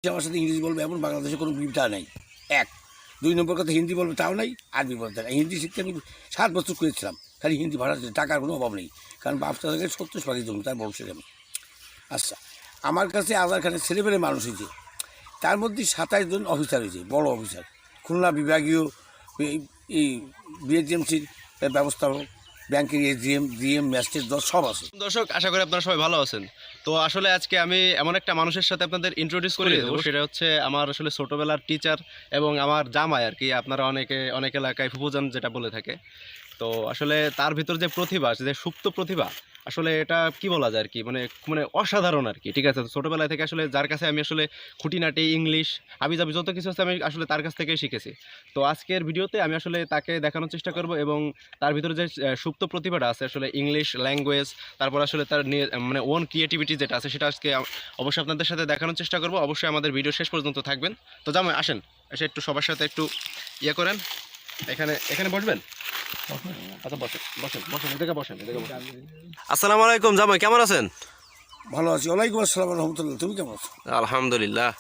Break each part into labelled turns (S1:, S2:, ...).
S1: আমার সাথে ইংরেজি বলবে এমন বাংলাদেশে কোনো বিটা নাই। এক, ২ নম্বর কথা হিন্দি বলবে তাও নাই, আরবি বলতে নাই। হিন্দি শিখতে আমি ৭ বছর করেছিলাম, খালি হিন্দি ভাষা টাকার কোনো অভাব নেই, কারণ বাপটা থেকে ৭০ জমি তার বংশের আমি। আচ্ছা, আমার কাছে আধার কার্ডের ছেলেপেলে মানুষ হয়েছে, তার মধ্যে ২৭ জন অফিসার হয়েছে, বড় অফিসার, খুলনা বিভাগীয় এই বিএসএমসির ব্যবস্থাপক, ব্যাংকের এজিএম, ডিএম, ম্যাজিস্ট্রেট, জজ সব আছে।
S2: দর্শক, আশা করি আপনারা সবাই ভালো আছেন। তো আসলে আজকে আমি এমন একটা মানুষের সাথে আপনাদের ইন্ট্রোডিউস করে দেবো, সেটা হচ্ছে আমার আসলে ছোটোবেলার টিচার এবং আমার জামাই আর কি। আপনারা অনেক এলাকায় ফুফুজান যেটা বলে থাকে। তো আসলে তার ভিতর যে প্রতিভা, যে সুপ্ত প্রতিভা, আসলে এটা কি বলা যায় আর কি, মানে মানে অসাধারণ আর কি। ঠিক আছে, তো ছোটোবেলা থেকে আসলে যার কাছে আমি আসলে খুঁটিনাটি ইংলিশ হাবিজাবি যত কিছু আছে আমি আসলে তার কাছ থেকেই শিখেছি। তো আজকের ভিডিওতে আমি আসলে তাকে দেখানোর চেষ্টা করব এবং তার ভিতরে যে সুপ্ত প্রতিভাটা আছে আসলে ইংলিশ ল্যাঙ্গুয়েজ, তারপর আসলে তার মানে ওন ক্রিয়েটিভিটি যেটা আছে সেটা আজকে অবশ্যই আপনাদের সাথে দেখানোর চেষ্টা করব। অবশ্যই আমাদের ভিডিও শেষ পর্যন্ত থাকবেন। তো জামাই আসেন, এসে একটু সবার সাথে একটু ইয়ে করেন। এখানে বসবেন। আচ্ছা, বসেন, এদিকে বসেন। আসসালামু আলাইকুম জামাই, কেমন আছেন?
S1: ভালো আছি। ওয়ালাইকুম আসসালাম রহমতুল্লাহ। তুমি কেমন আছো?
S2: আলহামদুলিল্লাহ।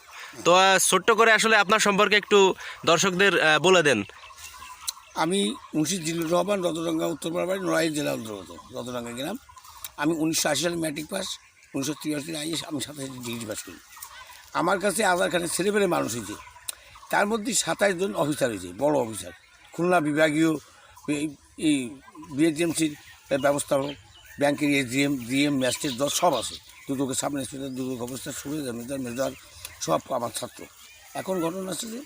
S2: তো ছোট্ট করে আসলে আপনার সম্পর্কে একটু দর্শকদের বলে দেন।
S1: আমি মুন্সিদ জিল্লুর রহমান, রতডাঙ্গা, উত্তরপাড়া বাড়ি, নড়াইল জেলা অন্তর্গত, রতডাঙ্গা গ্রাম। আমি 1980 সালে ম্যাট্রিক পাস, 1983 আইএস আমি 27 ডিগ্রি পাস করি। আমার কাছে আধার কার্ডের ছেলেপেলে মানুষ হয়েছে, তার মধ্যে 27 জন অফিসার হয়েছে, বড় অফিসার, খুলনা বিভাগীয় এই বিএসএমসির ব্যবস্থাপক, ব্যাংকের এজিএম, ডিএম, ম্যাজিস্ট্রেট, জজ সব আছে। দুদকের সাব ইন্সপেক্টর, দুদক অফিসার, সুবেদার, মেজর সব আমার ছাত্র। এখন ঘটনা আছে যে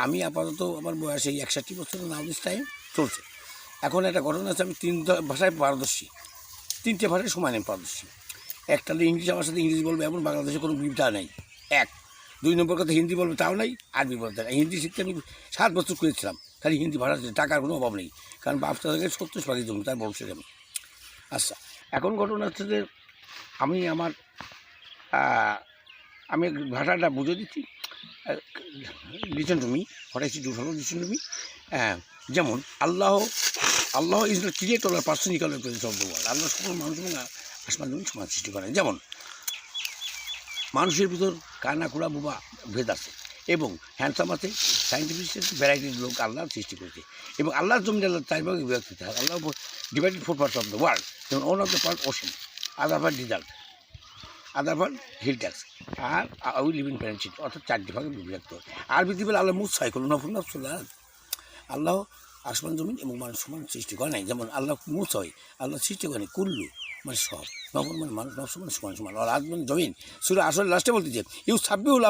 S1: আমি আপাতত আমার বয়স এই 61 বছরের নাউদিস টাইম চলছে। এখন একটা ঘটনা আছে, আমি 3 ভাষায় পারদর্শী, 3টে ভাষায় সমান আমি পারদর্শী। একটা হলো ইংলিশ, আমার সাথে ইংরেজি বলবে এমন বাংলাদেশে কোনো বিটা নেই। এক, 2 নম্বর কথা হিন্দি বলবে তাও নাই, আরবি বলতে নাই। হিন্দি শিখতে আমি 7 বছর করেছিলাম, খালি হিন্দি ভাষা টাকার কোনো অভাব নেই, কারণ বাপটা থেকে 70 জমি তার বংশের আমি। আচ্ছা, এখন ঘটনা হচ্ছে যে আমি আমি ভাষাটা বুঝে দিচ্ছি। Listen to me, what I see do follow, listen to me. যেমন Allah is the creator or person equal of the world. আল্লাহ সকল মানুষ এবং আসমান জমিন সমান সৃষ্টি করেন। যেমন মানুষের ভিতর কানা কুড়া বুবা ভেদ আছে, এবং হ্যান্ডসাম আছে, সাইন্টিফিক ভ্যারাইটির লোক আল্লাহ সৃষ্টি করেছে, এবং আল্লাহর জমিন আল্লাহ 4 ভাগে বিভক্ত। Allah divided 4 parts of the world. যেমন one of the part ocean, other part desert, other part hill tracts, আর উই লিভ ইন প্যারেন্টশিপ, অর্থাৎ 4টি ভাগে বিভক্ত। আর পৃথিবীর আল্লাহ মুসাই করুন আল্লাহ আসমান জমিন এবং মানুষ সমান সৃষ্টি করে নাই। যেমন আল্লাহ মুস হয়, আল্লাহ সৃষ্টি করেনি কুল্লু মানে সব, নফর মানে মানুষ, নফস মানে সমান সমান, আর আজ মানে জমিন। শুধু আসলে লাস্টে বলতেছে ইউ সাব্বিউল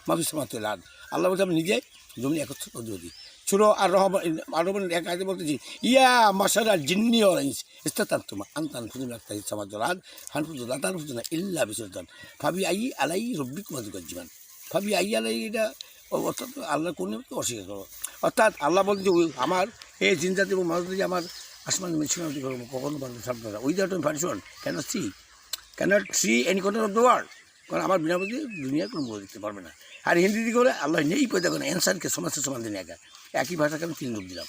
S1: মাফিস মাতুল আদ। আল্লাহ বলতে আমি নিজে জমিন একত্র অধিপতি ছোটো। আর রহমান এক আয়তে বলতেছি ইয়া মাসারা জিন্নি অরেঞ্জ ইস্তাতান্তমা আন্তান ফুজুল আক্তার সামাজুল আদ হানফুজুল আতান ফুজুনা ইল্লা বিসর্জন ফাবি আই আলাই রব্বিক মাদুকার জীবন। ফাবি আই আলাই এটা অর্থাৎ আল্লাহ কোন অস্বীকার করো। অর্থাৎ আল্লাহ বলতে যে আমার এই জিনজাতি এবং মানুষ যে আমার আসমান মিশনারি করবো কখনো বান্ধব সাবধান ওই that variation cannot see any corner of the world. কারণ আমার বিনা বুঝে দুনিয়ার কোনো বই দিতে পারবে না। আর হিন্দি দিকে হলে আল্লাহ নেই পয়দা করেন ইনসানকে সমাজের সমান দিন একই ভাষাকে আমি 3 রূপ দিলাম।